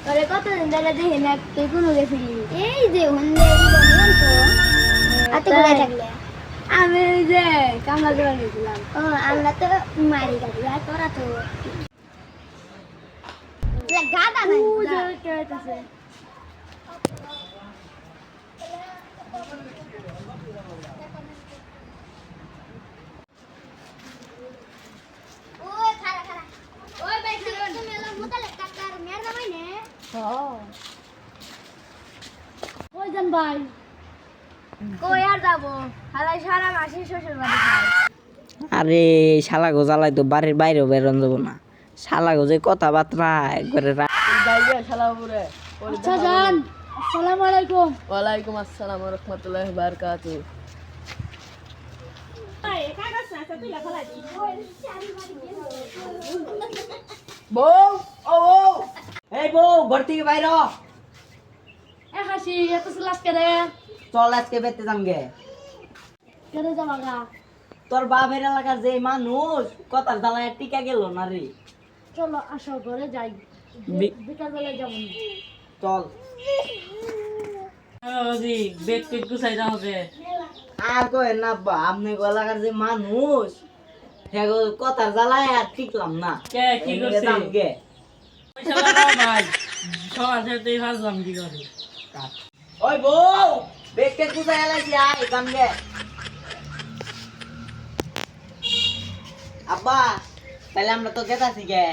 তোরে কতদিন ধরে দেখি না তুই কোনো গেছিলি এই যে হন্দে বললাম তো আতে কোথায় থাকলে আমি ওই যে কামলা জোড়া গেছিলাম ও আমরা তো মারি গাড়ি আর তোরা তো গাদা নাই কে হইতাছে ওই খারা খারা ওই ভাই তুমি এলো মোতালে কাকার মের জামাই নে ওই জান ভাই কই আর যাবো হালাই সারা মাসে শ্বশুর বাড়ি খাই আরে শালা গো জ্বালাই তো বাড়ির বাইরেও বেরোন যাবো না। শালা গো যে কথাবার্তা একবারে যাইবে শালাপুরে। আচ্ছা জান আসসালামু আলাইকুম ওয়ালাইকুম আসসালাম ওয়া রাহমাতুল্লাহি ওয়া বারাকাতুহু। বউ ও বউ, এই বউ ঘর থেকে বাইর হ। এ হাসি এত সুলাস করে চল আজকে বেতে যামগে। করে যাবা গা তোর বাপের এলাকার যে মানুষ কথার জ্বালায় টিকা গেল না রে। চলো আসো ঘরে যাই বিকাল বেলায় যাবো চল আর কই না বা আপনি এলাকার যে মানুষ হেগো কথার জ্বালায় আর টিকলাম না। কে কি এমনিতে করছিস? যামগে। ভাই সবার সাথেই ভাবলাম কি করে। ওই বউ বেকে কুদায় এলাইছি আয় যামগে। আব্বা তাহলে আমরা তো গেতাছি গে,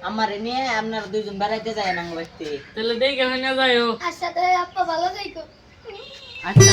আমারে নিয়ে আপনারা দুইজন বেড়াইতে যায় না বাড়িতে। তাহলে দেখে না যাইও। আচ্ছা তো আপা ভালো যাইকো আচ্ছা